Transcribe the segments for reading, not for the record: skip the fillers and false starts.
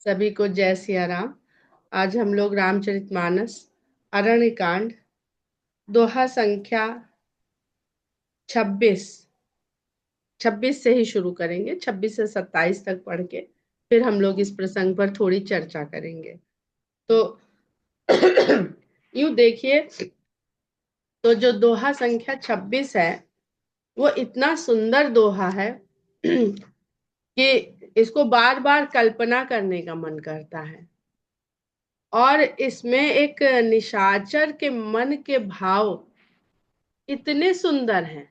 सभी को जय सिया राम। आज हम लोग रामचरितमानस अरण्य कांड दोहा संख्या 26 26 से ही शुरू करेंगे। 26 से 27 तक पढ़ के फिर हम लोग इस प्रसंग पर थोड़ी चर्चा करेंगे। तो यूं देखिए, तो जो दोहा संख्या 26 है वो इतना सुंदर दोहा है कि इसको बार बार कल्पना करने का मन करता है। और इसमें एक निशाचर के मन के भाव इतने सुंदर हैं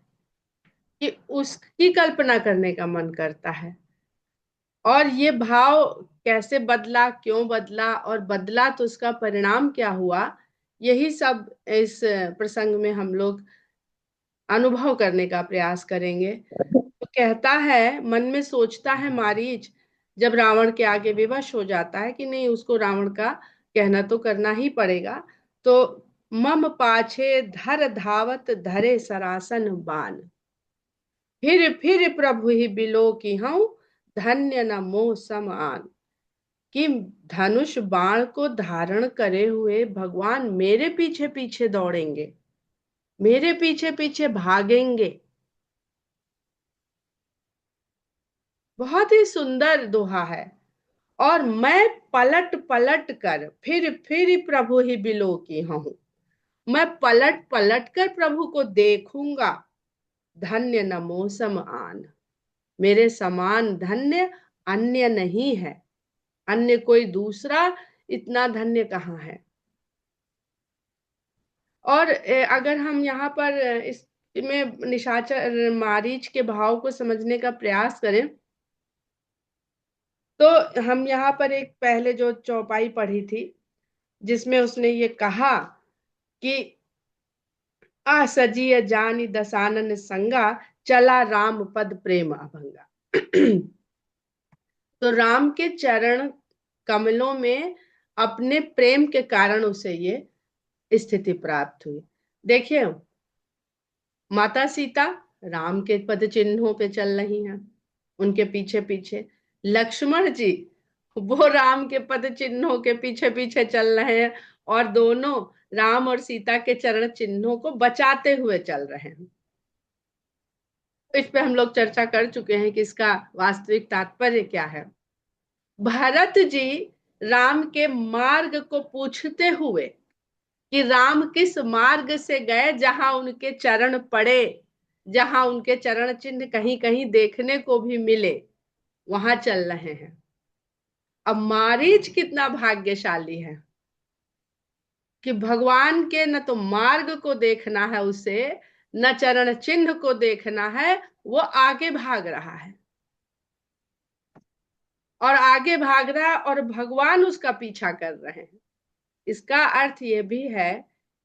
कि उसकी कल्पना करने का मन करता है। और ये भाव कैसे बदला, क्यों बदला और बदला तो उसका परिणाम क्या हुआ, यही सब इस प्रसंग में हम लोग अनुभव करने का प्रयास करेंगे। तो कहता है, मन में सोचता है मारीच, जब रावण के आगे विवश हो जाता है कि नहीं, उसको रावण का कहना तो करना ही पड़ेगा। तो मम पाछे धर धावत धरे सरासन बान, फिर प्रभु ही बिलो की हूं, धन्य न मोह सम आन। कि धनुष बाण को धारण करे हुए भगवान मेरे पीछे पीछे दौड़ेंगे, मेरे पीछे पीछे भागेंगे। बहुत ही सुंदर दोहा है। और मैं पलट पलट कर फिर प्रभु ही बिलो की हूं, मैं पलट पलट कर प्रभु को देखूंगा। धन्य न मौसम आन, मेरे समान धन्य अन्य नहीं है, अन्य कोई दूसरा इतना धन्य कहाँ है। और अगर हम यहाँ पर इसमें निशाचर मारीच के भाव को समझने का प्रयास करें, तो हम यहाँ पर एक पहले जो चौपाई पढ़ी थी जिसमें उसने ये कहा कि आ सजिय जानी दसानन संगा, चला राम पद प्रेम अभंगा। तो राम के चरण कमलों में अपने प्रेम के कारण उसे ये स्थिति प्राप्त हुई। देखिए, माता सीता राम के पद चिन्हों पे चल रही हैं, उनके पीछे पीछे। लक्ष्मण जी वो राम के पद चिन्हों के पीछे पीछे चल रहे हैं, और दोनों राम और सीता के चरण चिन्हों को बचाते हुए चल रहे हैं। तो इस पे हम लोग चर्चा कर चुके हैं कि इसका वास्तविक तात्पर्य क्या है। भरत जी राम के मार्ग को पूछते हुए कि राम किस मार्ग से गए जहां उनके चरण पड़े, जहां उनके चरण चिन्ह कहीं कहीं देखने को भी मिले, वहां चल रहे हैं। अब मारीच कितना भाग्यशाली है कि भगवान के न तो मार्ग को देखना है उसे, न चरण चिन्ह को देखना है, वो आगे भाग रहा है। और आगे भाग रहा है और भगवान उसका पीछा कर रहे हैं। इसका अर्थ ये भी है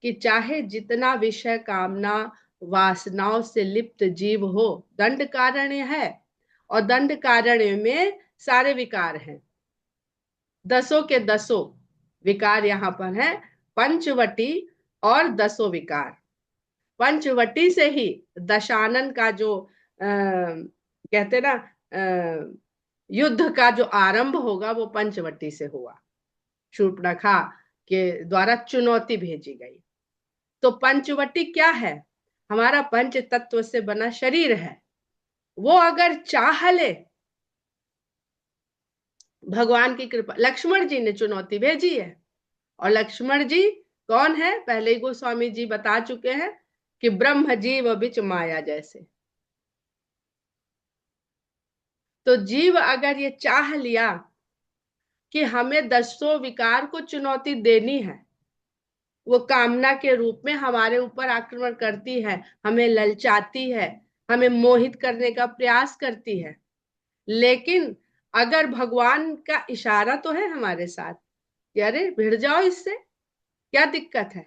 कि चाहे जितना विषय कामना वासनाओं से लिप्त जीव हो, दंड कारण्य है, और दंड कारण्य में सारे विकार हैं। दसों के दसों विकार यहाँ पर हैं, पंचवटी और दसों विकार। पंचवटी से ही दशानन का जो कहते ना, युद्ध का जो आरंभ होगा वो पंचवटी से हुआ। शूर्पणखा के द्वारा चुनौती भेजी गई। तो पंचवटी क्या है? हमारा पंच तत्व से बना शरीर है। वो अगर चाह ले, भगवान की कृपा, लक्ष्मण जी ने चुनौती भेजी है। और लक्ष्मण जी कौन है? पहले ही गोस्वामी जी बता चुके हैं कि ब्रह्म जीव बिच माया जैसे। तो जीव अगर ये चाह लिया कि हमें दसों विकार को चुनौती देनी है, वो कामना के रूप में हमारे ऊपर आक्रमण करती है, हमें ललचाती है, हमें मोहित करने का प्रयास करती है। लेकिन अगर भगवान का इशारा तो है हमारे साथ कि अरे भिड़ जाओ इससे, क्या दिक्कत है,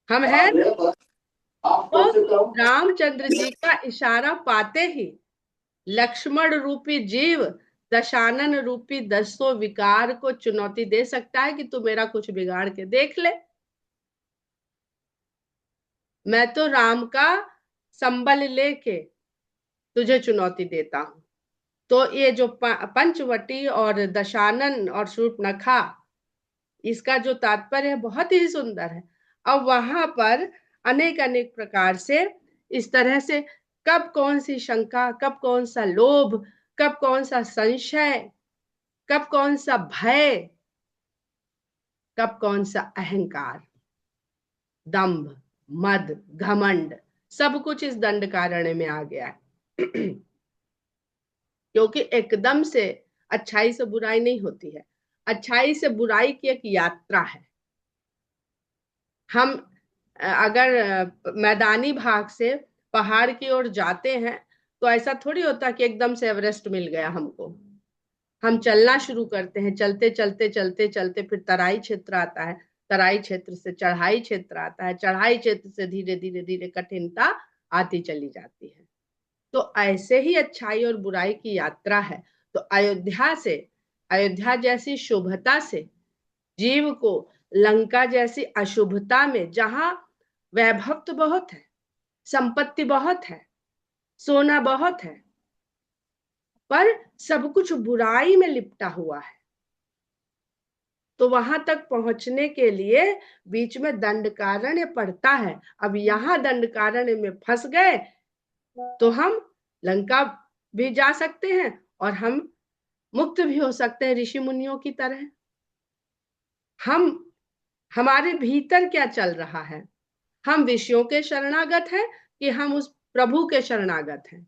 हम हैं। तो रामचंद्र जी का इशारा पाते ही लक्ष्मण रूपी जीव दशानन रूपी दसों विकार को चुनौती दे सकता है कि तू मेरा कुछ बिगाड़ के देख ले। मैं तो राम का संबल लेके तुझे चुनौती देता हूं। तो ये जो पंचवटी और दशानन और शूर्पणखा, इसका जो तात्पर्य है बहुत ही सुंदर है। अब वहां पर अनेक अनेक प्रकार से इस तरह से कब कौन सी शंका, कब कौन सा लोभ, कब कौन सा संशय, कब कौन सा भय, कब कौन सा अहंकार, दंभ, मद, घमंड, सब कुछ इस दंडकारण्य में आ गया है। क्योंकि एकदम से अच्छाई से बुराई नहीं होती है, अच्छाई से बुराई की एक यात्रा है। हम अगर मैदानी भाग से पहाड़ की ओर जाते हैं तो ऐसा थोड़ी होता कि एकदम से एवरेस्ट मिल गया हमको। हम चलना शुरू करते हैं, चलते चलते चलते चलते फिर तराई क्षेत्र आता है, तराई क्षेत्र से चढ़ाई क्षेत्र आता है, चढ़ाई क्षेत्र से धीरे धीरे धीरे कठिनता आती चली जाती है। तो ऐसे ही अच्छाई और बुराई की यात्रा है। तो अयोध्या से, अयोध्या जैसी शुभता से जीव को लंका जैसी अशुभता में, जहां वैभव तो बहुत है, संपत्ति बहुत है, सोना बहुत है, पर सब कुछ बुराई में लिपटा हुआ है, तो वहां तक पहुंचने के लिए बीच में दंडकारण्य पड़ता है। अब यहां दंडकारण्य में फंस गए तो हम लंका भी जा सकते हैं और हम मुक्त भी हो सकते हैं ऋषि मुनियों की तरह। हम, हमारे भीतर क्या चल रहा है, हम विषयों के शरणागत हैं कि हम उस प्रभु के शरणागत हैं।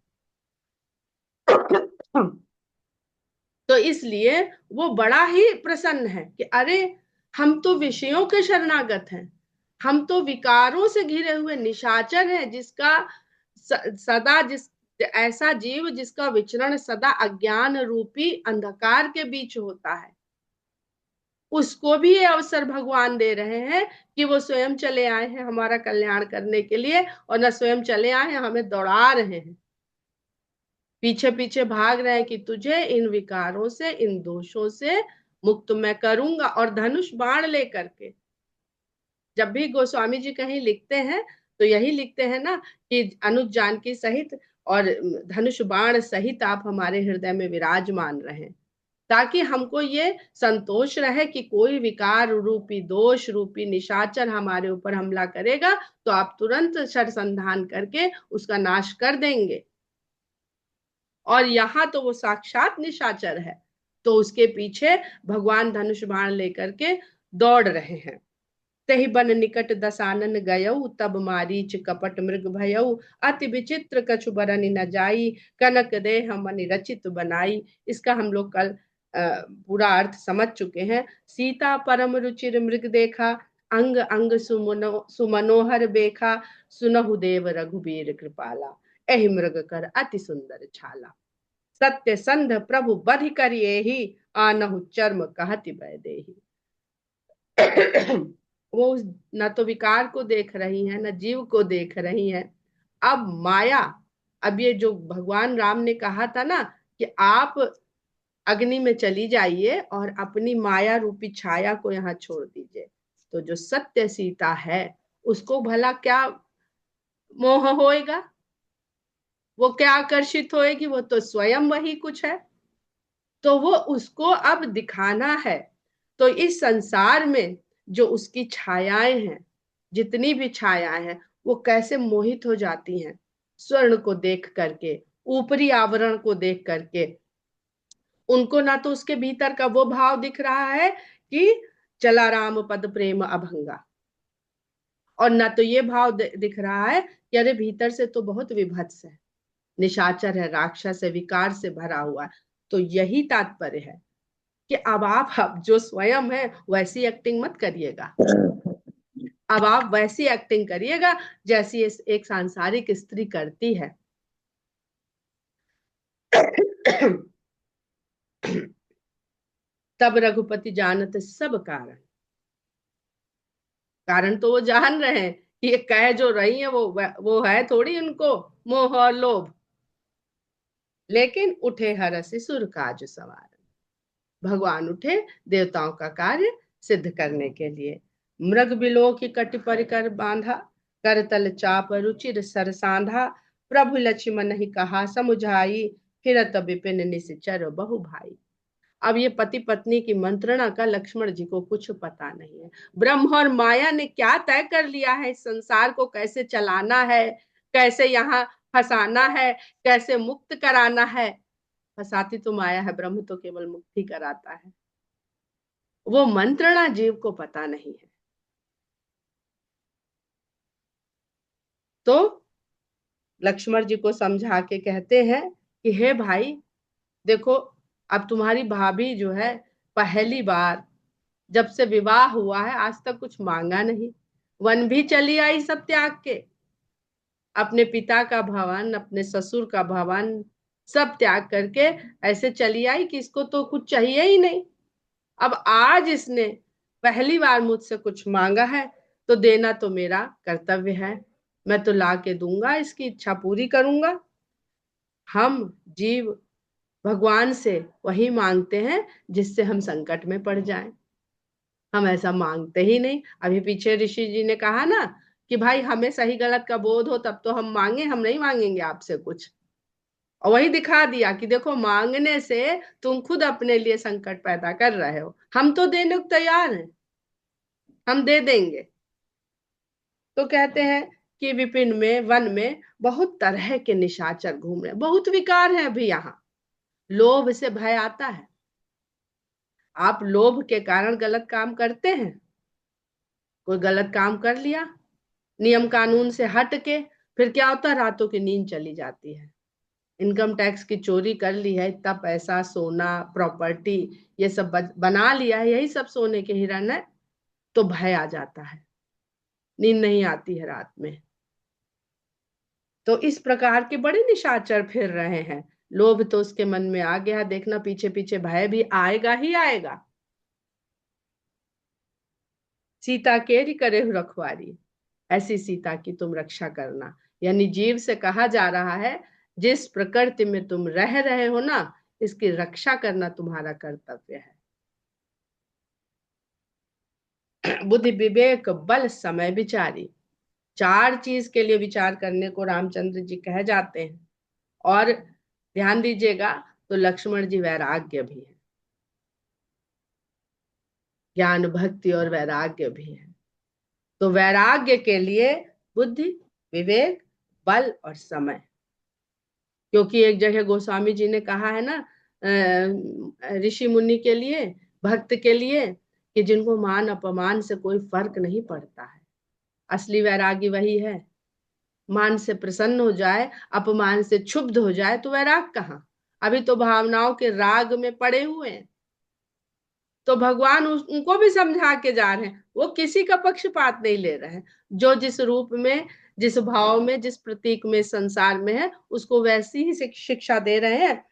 तो इसलिए वो बड़ा ही प्रसन्न है कि अरे हम तो विषयों के शरणागत हैं, हम तो विकारों से घिरे हुए निशाचर हैं, जिसका सदा जिस ऐसा जीव जिसका विचरण सदा अज्ञान रूपी अंधकार के बीच होता है, उसको भी ये अवसर भगवान दे रहे हैं कि वो स्वयं चले आए हैं हमारा कल्याण करने के लिए, और न स्वयं चले आए हैं, हमें दौड़ा रहे हैं, पीछे पीछे भाग रहे हैं कि तुझे इन विकारों से, इन दोषों से मुक्त मैं करूंगा। और धनुष बाण लेकर के, जब भी गोस्वामी जी कहीं लिखते हैं तो यही लिखते हैं ना कि अनुज जानकी सहित और धनुष बाण सहित आप हमारे हृदय में विराजमान रहे, ताकि हमको ये संतोष रहे कि कोई विकार रूपी, दोष रूपी निशाचर हमारे ऊपर हमला करेगा तो आप तुरंत शरसंधान करके उसका नाश कर देंगे। और यहाँ तो वो साक्षात निशाचर है, तो उसके पीछे भगवान धनुष बाण लेकर के दौड़ रहे हैं। तही बन निकट दसानन गयऊ, तब मारीच कपट मृग भयऊ, अति विचित्र कछु बरन न जाई, कनक देह मनि रचित बनाई। इसका हम लोग कल पूरा अर्थ समझ चुके हैं। सीता परम रुचिर मृग देखा, अंग अंग सुमनोहर बेखा, सुनहु देव रघुबीर कृपाला, एहि मृग कर अति सुंदर छाला, सत्य संध प्रभु बधि करिए ही, आनहु चर्म कहति भय देही। वो न तो विकार को देख रही है, न जीव को देख रही है। अब माया, अब ये जो भगवान राम ने कहा था ना कि आप अग्नि में चली जाइए और अपनी माया रूपी छाया को यहाँ छोड़ दीजिए, तो जो सत्य सीता है उसको भला क्या मोह होएगा, वो क्या आकर्षित होएगी, वो तो स्वयं वही कुछ है। तो वो उसको अब दिखाना है। तो इस संसार में जो उसकी छायाएं हैं, जितनी भी छायाएं हैं, वो कैसे मोहित हो जाती हैं स्वर्ण को देख करके, ऊपरी आवरण को देख करके। उनको ना तो उसके भीतर का वो भाव दिख रहा है कि चला राम पद प्रेम अभंगा, और ना तो ये भाव दिख रहा है कि अरे भीतर से तो बहुत विभत्स है, निशाचर है, राक्षस है, विकार से भरा हुआ है। तो यही तात्पर्य है कि अब आप जो स्वयं है वैसी एक्टिंग मत करिएगा, अब आप वैसी एक्टिंग करिएगा जैसी एक सांसारिक स्त्री करती है। तब रघुपति जानत सब कारण, कारण तो वो जान रहे हैं कि ये कह जो रही है वो है थोड़ी उनको मोह और लोभ, लेकिन उठे हरसि सुर काज सवार, भगवान उठे देवताओं का कार्य सिद्ध करने के लिए। मृग बिलो की कटि परिकर बांधा, करतल चाप रुचिर सर सांधा, प्रभु लक्ष्मण ही कहा समुझाई, फिरत विपिन निश्चर बहु भाई। अब ये पति पत्नी की मंत्रणा का लक्ष्मण जी को कुछ पता नहीं है। ब्रह्म और माया ने क्या तय कर लिया है, इस संसार को कैसे चलाना है, कैसे यहाँ फंसाना है, कैसे मुक्त कराना है। फंसाती तो माया है, ब्रह्म तो केवल मुक्ति कराता है। वो मंत्रणा जीव को पता नहीं है। तो लक्ष्मण जी को समझा के कहते हैं कि हे भाई देखो, अब तुम्हारी भाभी जो है पहली बार जब से विवाह हुआ है आज तक कुछ मांगा नहीं, वन भी चली आई सब त्याग के, अपने पिता का भवन, अपने ससुर का भवन सब त्याग करके ऐसे चली आई कि इसको तो कुछ चाहिए ही नहीं। अब आज इसने पहली बार मुझसे कुछ मांगा है तो देना तो मेरा कर्तव्य है, मैं तो ला के दूंगा, इसकी इच्छा पूरी करूंगा। हम जीव भगवान से वही मांगते हैं जिससे हम संकट में पड़ जाएं। हम ऐसा मांगते ही नहीं। अभी पीछे ऋषि जी ने कहा ना कि भाई हमें सही गलत का बोध हो तब तो हम मांगे, हम नहीं मांगेंगे आपसे कुछ। और वही दिखा दिया कि देखो मांगने से तुम खुद अपने लिए संकट पैदा कर रहे हो। हम तो देने को तैयार हैं, हम दे देंगे। तो कहते हैं कि विपिन में वन में बहुत तरह के निशाचर घूम रहे, बहुत विकार है अभी यहाँ। लोभ से भय आता है। आप लोभ के कारण गलत काम करते हैं, कोई गलत काम कर लिया नियम कानून से हट के, फिर क्या होता है, रातों की नींद चली जाती है। इनकम टैक्स की चोरी कर ली है, इतना पैसा सोना प्रॉपर्टी ये सब बना लिया है, यही सब सोने के हिरण है। तो भय आ जाता है, नींद नहीं आती है रात में। तो इस प्रकार के बड़े निशाचर फिर रहे हैं। लोभ तो उसके मन में आ गया, देखना पीछे पीछे भय भी आएगा ही आएगा। सीता केरी करे रखवारी, ऐसी सीता की तुम रक्षा करना। यानी जीव से कहा जा रहा है जिस प्रकृति में तुम रह रहे हो ना, इसकी रक्षा करना तुम्हारा कर्तव्य है। बुद्धि विवेक बल समय विचारी, चार चीज के लिए विचार करने को रामचंद्र जी कह जाते हैं। और ध्यान दीजिएगा तो लक्ष्मण जी वैराग्य भी है, ज्ञान भक्ति और वैराग्य भी है। तो वैराग्य के लिए बुद्धि विवेक बल और समय। क्योंकि एक जगह गोस्वामी जी ने कहा है ना ऋषि मुनि के लिए, भक्त के लिए, कि जिनको मान अपमान से कोई फर्क नहीं पड़ता है। असली वैरागी वही है। मान से प्रसन्न हो जाए, अपमान से क्षुब्ध हो जाए तो वैराग कहाँ। अभी तो भावनाओं के राग में पड़े हुए हैं। तो भगवान उनको भी समझा के जा रहे हैं, वो किसी का पक्षपात नहीं ले रहे हैं। जो जिस रूप में, जिस भाव में, जिस प्रतीक में संसार में है उसको वैसी ही शिक्षा दे रहे हैं।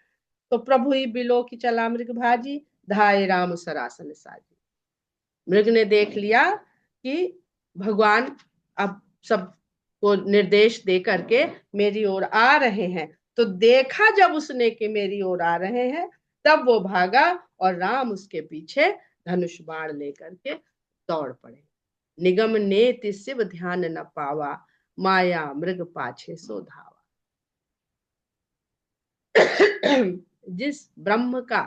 तो प्रभु ही बिलो की चला मृग भाजी, धाय राम सरासन साजी। मृग ने देख लिया कि भगवान अब सबको निर्देश दे करके मेरी ओर आ रहे हैं। तो देखा जब उसने कि मेरी ओर आ रहे हैं, तब वो भागा और राम उसके पीछे धनुष बाण लेकर के दौड़ पड़े। निगम नेति शिव ध्यान न पावा, माया मृग पाछे सो धावा। जिस ब्रह्म का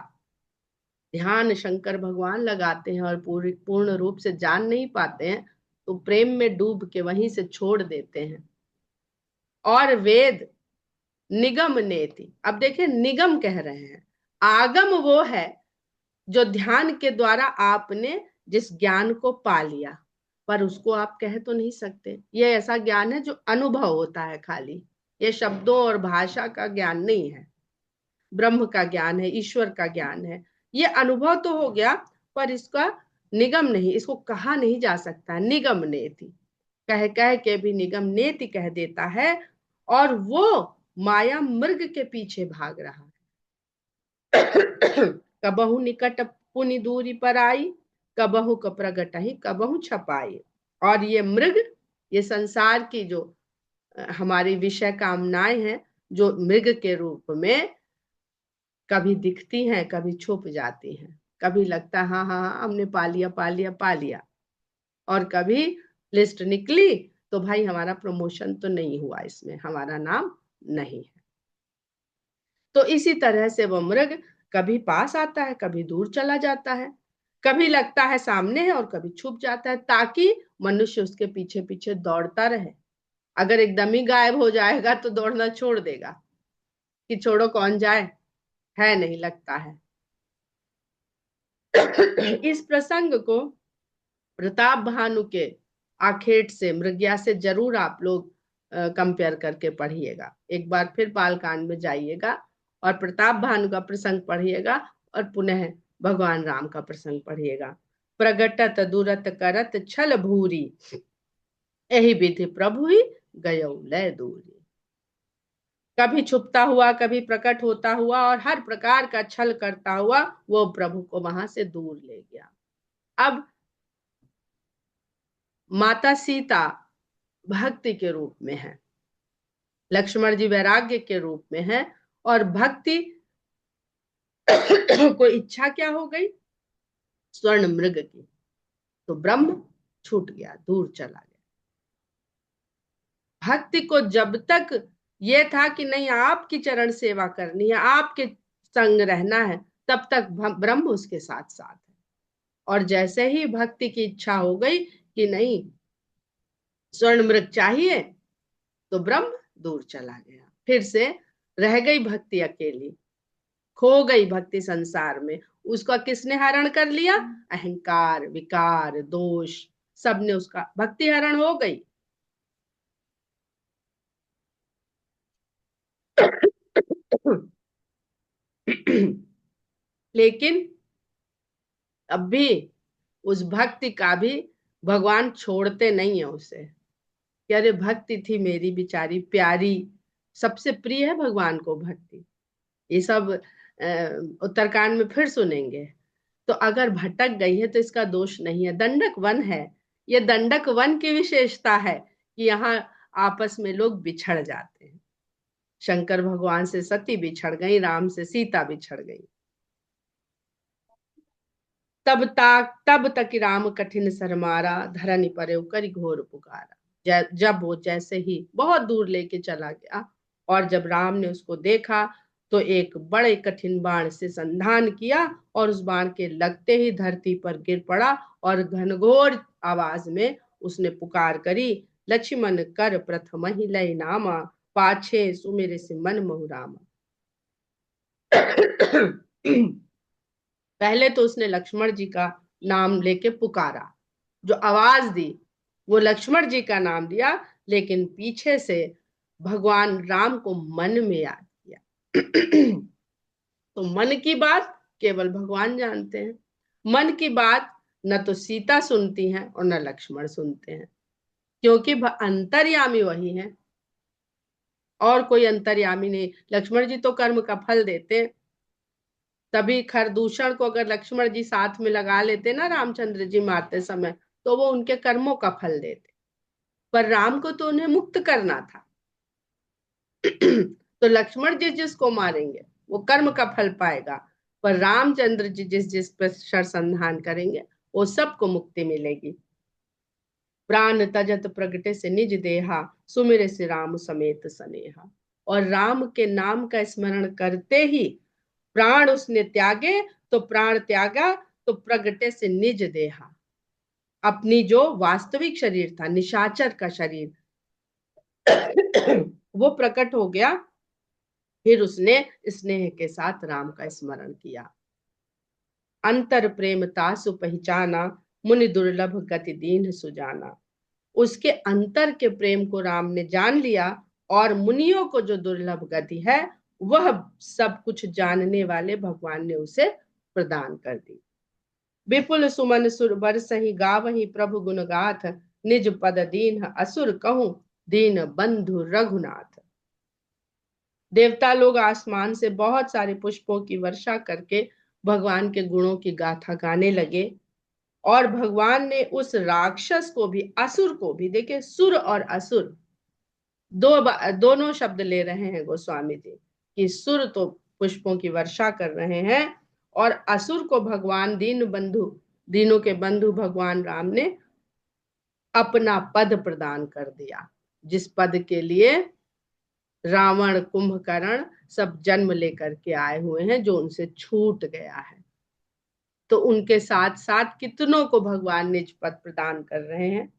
ध्यान शंकर भगवान लगाते हैं और पूर्ण रूप से जान नहीं पाते हैं, तो प्रेम में डूब के वहीं से छोड़ देते हैं। और वेद निगम नेति, अब देखिए निगम कह रहे हैं, आगम वो है जो ध्यान के द्वारा आपने जिस ज्ञान को पा लिया, पर उसको आप कह तो नहीं सकते। ये ऐसा ज्ञान है जो अनुभव होता है खाली, ये शब्दों और भाषा का ज्ञान नहीं है। ब्रह्म का ज्ञान है, ईश्वर का ज्ञान है। ये अनुभव तो हो गया, पर इसका निगम नहीं, इसको कहा नहीं जा सकता। निगम नेति, कह कह के भी निगम नेति कह देता है। और वो माया मृग के पीछे भाग रहा है। कबहू निकट पुनि दूरी पर आई, कबहू क प्रगट ही कबहू छपाई। और ये मृग, ये संसार की जो हमारी विषय कामनाएं हैं, जो मृग के रूप में कभी दिखती हैं, कभी छुप जाती हैं। कभी लगता है हाँ हाँ हाँ हमने पा लिया पा लिया पा लिया, और कभी लिस्ट निकली तो भाई हमारा प्रमोशन तो नहीं हुआ, इसमें हमारा नाम नहीं है। तो इसी तरह से वो मृग कभी पास आता है, कभी दूर चला जाता है, कभी लगता है सामने है और कभी छुप जाता है, ताकि मनुष्य उसके पीछे पीछे दौड़ता रहे। अगर एकदम ही गायब हो जाएगा तो दौड़ना छोड़ देगा कि छोड़ो कौन जाए, है नहीं लगता है। इस प्रसंग को प्रताप भानु के आखेट से मृग्या से जरूर आप लोग कंपेयर करके पढ़िएगा। एक बार फिर बालकांड में जाइएगा और प्रताप भानु का प्रसंग पढ़िएगा और पुनः भगवान राम का प्रसंग पढ़िएगा। प्रगटत दूरत करत छल भूरी, यही विधि प्रभु ही गयो लय दूरी। कभी छुपता हुआ, कभी प्रकट होता हुआ और हर प्रकार का छल करता हुआ वो प्रभु को वहां से दूर ले गया। अब माता सीता भक्ति के रूप में है, लक्ष्मण जी वैराग्य के रूप में है, और भक्ति को इच्छा क्या हो गई, स्वर्ण मृग की, तो ब्रह्म छूट गया, दूर चला गया। भक्ति को जब तक ये था कि नहीं आपकी चरण सेवा करनी है, आपके संग रहना है, तब तक ब्रह्म उसके साथ साथ है। और जैसे ही भक्ति की इच्छा हो गई कि नहीं स्वर्ण मृग चाहिए, तो ब्रह्म दूर चला गया। फिर से रह गई भक्ति अकेली, खो गई भक्ति संसार में। उसका किसने हरण कर लिया, अहंकार, विकार, दोष, सबने उसका भक्ति हरण हो गई। लेकिन अब भी उस भक्ति का भी भगवान छोड़ते नहीं है उसे, कि अरे भक्ति थी मेरी बिचारी प्यारी, सबसे प्रिय है भगवान को भक्ति। ये सब उत्तरकांड में फिर सुनेंगे। तो अगर भटक गई है तो इसका दोष नहीं है, दंडक वन है, ये दंडक वन की विशेषता है कि यहाँ आपस में लोग बिछड़ जाते हैं। शंकर भगवान से सती बिछड़ गई, राम से सीता बिछड़ गई। तब तक राम कठिन सर मारा, धरनी परे करी घोर पुकारा। जब वो जैसे ही बहुत दूर लेके चला गया और जब राम ने उसको देखा तो एक बड़े कठिन बाण से संधान किया और उस बाण के लगते ही धरती पर गिर पड़ा और घनघोर आवाज में उसने पुकार करी, लक्ष्मण कर प्रथम ही लय नामा, पाछे सुमेरे से मन मोहु रामा। पहले तो उसने लक्ष्मण जी का नाम लेके पुकारा, जो आवाज दी वो लक्ष्मण जी का नाम लिया, लेकिन पीछे से भगवान राम को मन में याद किया। तो मन की बात केवल भगवान जानते हैं। मन की बात न तो सीता सुनती हैं और न लक्ष्मण सुनते हैं, क्योंकि अंतर्यामी वही है और कोई अंतर्यामी नहीं। लक्ष्मण जी तो कर्म का फल देते हैं, तभी खरदूषण को अगर लक्ष्मण जी साथ में लगा लेते ना रामचंद्र जी मारते समय, तो वो उनके कर्मों का फल देते, पर राम को तो उन्हें मुक्त करना था। तो लक्ष्मण जी जिसको मारेंगे वो कर्म का फल पाएगा, पर रामचंद्र जी जिस पर संधान करेंगे वो सबको मुक्ति मिलेगी। प्राण तजत प्रगटे से निज देहा, सुमिरे से राम समेत सनेहा। और राम के नाम का स्मरण करते ही प्राण उसने त्यागे, तो प्राण त्यागा तो प्रगटे से निज देहा, अपनी जो वास्तविक शरीर था, निशाचर का शरीर, वो प्रकट हो गया। फिर उसने स्नेह के साथ राम का स्मरण किया। अंतर प्रेम तासु पहचाना, मुनि दुर्लभ गति दीन सुजाना। उसके अंतर के प्रेम को राम ने जान लिया और मुनियों को जो दुर्लभ गति है वह सब कुछ जानने वाले भगवान ने उसे प्रदान कर दी। विपुल सुमन सुर बरसहि गावहि प्रभु गुण गाथ, निज पद दीन असुर कहूं दीन बंधु रघुनाथ। देवता लोग आसमान से बहुत सारे पुष्पों की वर्षा करके भगवान के गुणों की गाथा गाने लगे, और भगवान ने उस राक्षस को भी, असुर को भी, देखे सुर और असुर दोनों शब्द ले रहे हैं गोस्वामी जी, कि सुर तो पुष्पों की वर्षा कर रहे हैं और असुर को भगवान दीनों के बंधु भगवान राम ने अपना पद प्रदान कर दिया, जिस पद के लिए रावण, कुंभकर्ण सब जन्म लेकर के आए हुए हैं जो उनसे छूट गया है। तो उनके साथ साथ कितनों को भगवान निज पद प्रदान कर रहे हैं।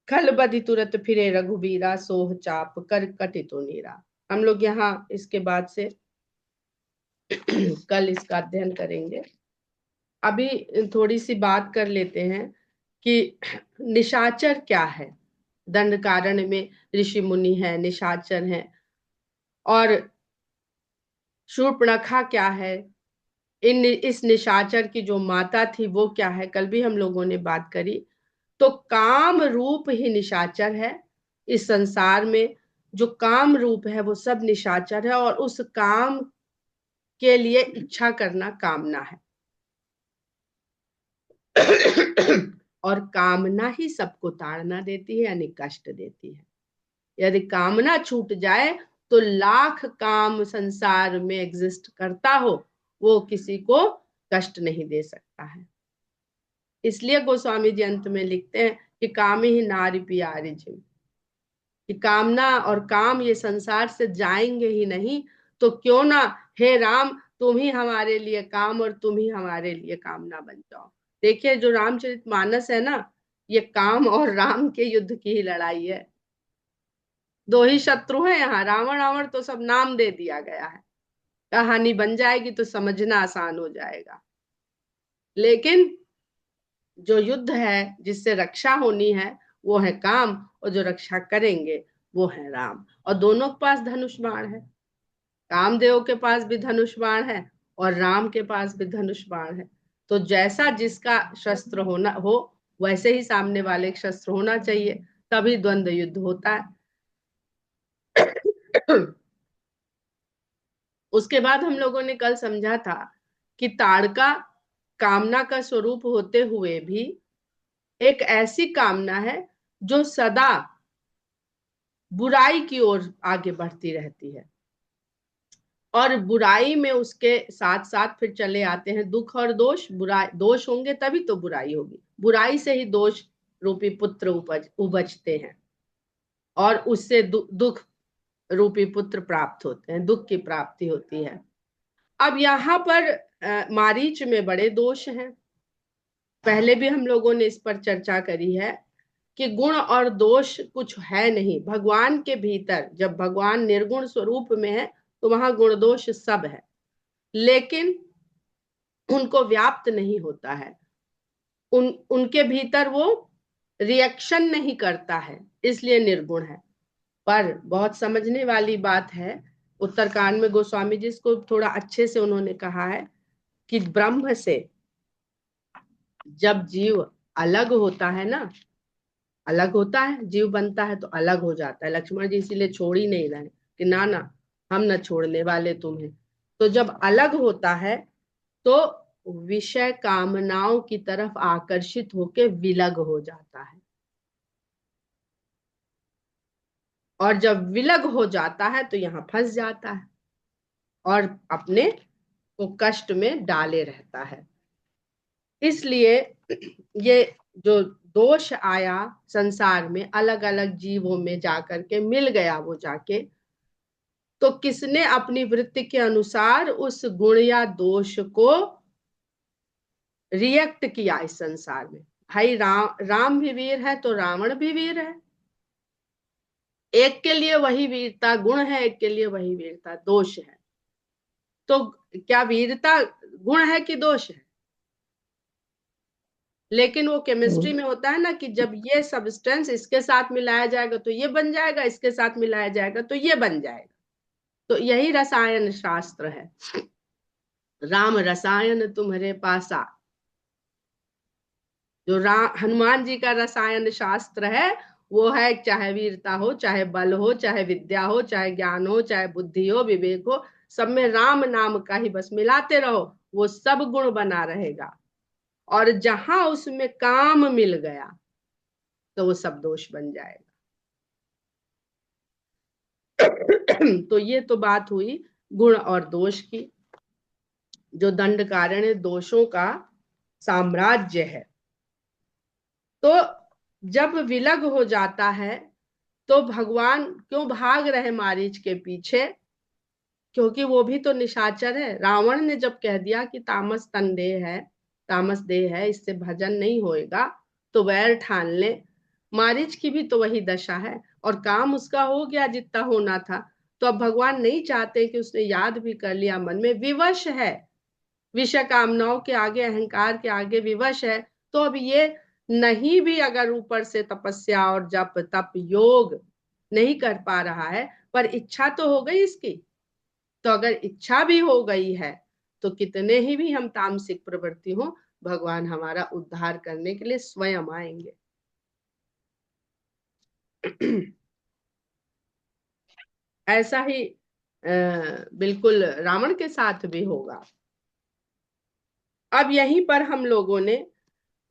खल बदि तुरत फिरे रघुबीरा, सोह चाप कर कटितु नीरा। हम लोग यहाँ इसके बाद से कल इसका अध्ययन करेंगे। अभी थोड़ी सी बात कर लेते हैं कि निशाचर क्या है। दंडकारण्य में ऋषि मुनि है, निशाचर है। और शूर्पणखा क्या है, इस निशाचर की जो माता थी वो क्या है, कल भी हम लोगों ने बात करी। तो काम रूप ही निशाचर है। इस संसार में जो काम रूप है वो सब निशाचर है, और उस काम के लिए इच्छा करना कामना है। और कामना ही सबको ताड़ना देती है, यानी कष्ट देती है। यदि कामना छूट जाए तो लाख काम संसार में एग्जिस्ट करता हो, वो किसी को कष्ट नहीं दे सकता है। इसलिए गोस्वामी जी अंत में लिखते हैं कि काम ही नारी प्यारी जिम, कि कामना और काम ये संसार से जाएंगे ही नहीं, तो क्यों ना हे राम तुम ही हमारे लिए काम और तुम ही हमारे लिए कामना बन जाओ। देखिए जो रामचरितमानस है ना, ये काम और राम के युद्ध की ही लड़ाई है। दो ही शत्रु हैं यहाँ, रावण रावण तो सब नाम दे दिया गया है। कहानी बन जाएगी तो समझना आसान हो जाएगा। लेकिन जो युद्ध है, जिससे रक्षा होनी है, वो है काम, और जो रक्षा करेंगे वो है राम। और दोनों के पास धनुष बाण है। कामदेव के पास भी धनुष बाण है और राम के पास भी धनुष बाण है। तो जैसा जिसका शस्त्र होना हो, वैसे ही सामने वाले का शस्त्र होना चाहिए, तभी द्वंद्व युद्ध होता है। उसके बाद हम लोगों ने कल समझा था कि ताड़का कामना का स्वरूप होते हुए भी एक ऐसी कामना है जो सदा बुराई की ओर आगे बढ़ती रहती है। और बुराई में उसके साथ साथ फिर चले आते हैं दुख और दोष। बुराई दोष होंगे तभी तो बुराई होगी, बुराई से ही दोष रूपी पुत्र उपजते हैं, और उससे दुख रूपी पुत्र प्राप्त होते हैं, दुख की प्राप्ति होती है। अब यहाँ पर मारीच में बड़े दोष हैं। पहले भी हम लोगों ने इस पर चर्चा करी है कि गुण और दोष कुछ है नहीं भगवान के भीतर। जब भगवान निर्गुण स्वरूप में है तो वहां गुण दोष सब है, लेकिन उनको व्याप्त नहीं होता है। उनके भीतर वो रिएक्शन नहीं करता है, इसलिए निर्गुण है। पर बहुत समझने वाली बात है, उत्तरकांड में गोस्वामी जी इसको थोड़ा अच्छे से उन्होंने कहा है कि ब्रह्म से जब जीव अलग होता है ना, अलग होता है, जीव बनता है तो अलग हो जाता है। लक्ष्मण जी इसीलिए छोड़ ही नहीं रहे कि ना ना, हम न छोड़ने वाले तुम्हें। तो जब अलग होता है तो विषय कामनाओं की तरफ आकर्षित होकर विलग हो जाता है, और जब विलग हो जाता है तो यहाँ फंस जाता है और अपने को कष्ट में डाले रहता है। इसलिए ये जो दोष आया संसार में, अलग अलग जीवों में जाकर के मिल गया वो जाके, तो किसने अपनी वृत्ति के अनुसार उस गुण या दोष को रिएक्ट किया इस संसार में। भाई राम भी वीर है तो रावण भी वीर है। एक के लिए वही वीरता गुण है, एक के लिए वही वीरता दोष है। तो क्या वीरता गुण है कि दोष है? लेकिन वो केमिस्ट्री में होता है ना कि जब ये सब्सटेंस इसके साथ मिलाया जाएगा तो ये बन जाएगा, इसके साथ मिलाया जाएगा तो ये बन जाएगा। तो यही रसायन शास्त्र है। राम रसायन तुम्हारे पासा, जो हनुमान जी का रसायन शास्त्र है वो है, चाहे वीरता हो, चाहे बल हो, चाहे विद्या हो, चाहे ज्ञान हो, चाहे बुद्धि हो, विवेक हो, सब में राम नाम का ही बस मिलाते रहो, वो सब गुण बना रहेगा। और जहां उसमें काम मिल गया तो वो सब दोष बन जाएगा। तो ये तो बात हुई गुण और दोष की, जो दंड कारण दोषों का साम्राज्य है। तो जब विलग हो जाता है तो भगवान क्यों भाग रहे मारीच के पीछे? क्योंकि वो भी तो निशाचर है। रावण ने जब कह दिया कि तामस तनदेह है, तामस देह है, इससे भजन नहीं होएगा, तो वैर ठान ले। मारीच की भी तो वही दशा है, और काम उसका हो गया जितना होना था। तो अब भगवान नहीं चाहते कि उसने याद भी कर लिया, मन में विवश है, विषय कामनाओं के आगे, अहंकार के आगे विवश है। तो अब ये नहीं भी अगर ऊपर से तपस्या और जप तप योग नहीं कर पा रहा है, पर इच्छा तो हो गई इसकी। तो अगर इच्छा भी हो गई है, तो कितने ही भी हम तामसिक प्रवृत्ति हो, भगवान हमारा उद्धार करने के लिए स्वयं आएंगे। ऐसा ही बिल्कुल रावण के साथ भी होगा। अब यहीं पर हम लोगों ने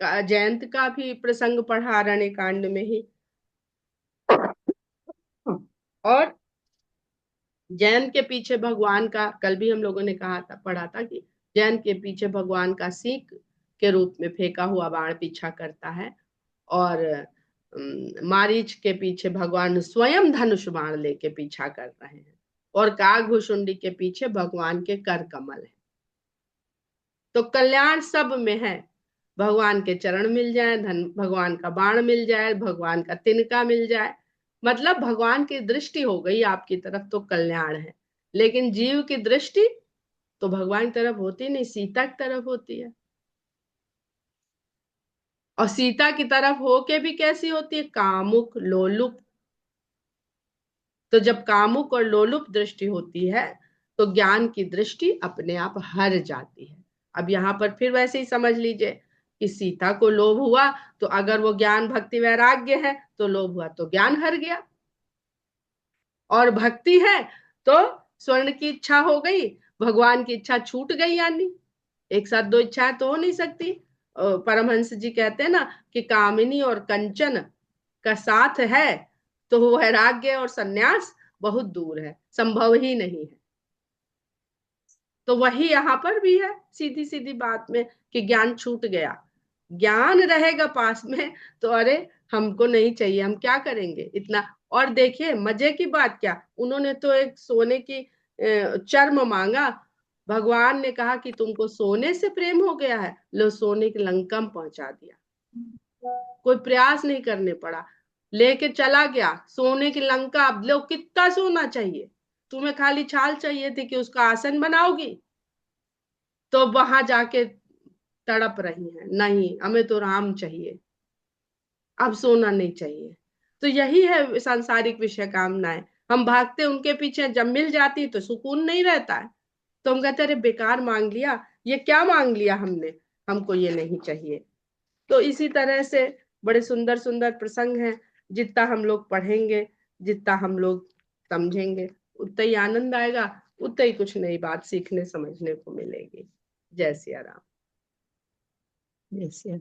जयंत का भी प्रसंग पढ़ा अरण्य कांड में ही। और जैन के पीछे भगवान का, कल भी हम लोगों ने कहा था, पढ़ा था कि जैन के पीछे भगवान का सीख के रूप में फेंका हुआ बाण पीछा करता है, और मारीच के पीछे भगवान स्वयं धनुष बाण लेके पीछा कर रहे हैं, और कागभूषुंडी के पीछे भगवान के कर कमल है। तो कल्याण सब में है। भगवान के चरण मिल जाए, धन भगवान का बाण मिल जाए, भगवान का तिनका मिल जाए, मतलब भगवान की दृष्टि हो गई आपकी तरफ तो कल्याण है। लेकिन जीव की दृष्टि तो भगवान की तरफ होती नहीं, सीता की तरफ होती है। और सीता की तरफ होके भी कैसी होती है? कामुक लोलुप। तो जब कामुक और लोलुप दृष्टि होती है, तो ज्ञान की दृष्टि अपने आप हर जाती है। अब यहाँ पर फिर वैसे ही समझ लीजिए कि सीता को लोभ हुआ, तो अगर वो ज्ञान भक्ति वैराग्य है तो लोभ हुआ तो ज्ञान हर गया, और भक्ति है तो स्वर्ण की इच्छा हो गई, भगवान की इच्छा छूट गई। यानी एक साथ दो इच्छाएं तो हो नहीं सकती। परमहंस जी कहते हैं ना कि कामिनी और कंचन का साथ है तो वैराग्य और सन्यास बहुत दूर है, संभव ही नहीं है। तो वही यहाँ पर भी है, सीधी सीधी बात में, कि ज्ञान छूट गया। ज्ञान रहेगा पास में तो अरे हमको नहीं चाहिए, हम क्या करेंगे इतना। और देखिए मजे की बात क्या, उन्होंने तो एक सोने की चर्म मांगा, भगवान ने कहा कि तुमको सोने से प्रेम हो गया है, लो सोने के लंकम पहुंचा दिया। कोई प्रयास नहीं करने पड़ा, लेके चला गया सोने की लंका। अब लो कितना सोना चाहिए तुम्हें, खाली छाल चाहिए थी कि उसका आसन बनाओगी, तो वहां जाके तड़प रही हैं, नहीं हमें तो राम चाहिए, अब सोना नहीं चाहिए। तो यही है सांसारिक विषय कामनाएं। हम भागते उनके पीछे, जब मिल जाती तो सुकून नहीं रहता है, तो हम कहते अरे बेकार मांग लिया, ये क्या मांग लिया हमने, हमको ये नहीं चाहिए। तो इसी तरह से बड़े सुंदर सुंदर प्रसंग हैं। जितना हम लोग पढ़ेंगे, जितना हम लोग समझेंगे, उतना ही आनंद आएगा, उतना ही कुछ नई बात सीखने समझने को मिलेगी। जय सिया राम। जय सिया।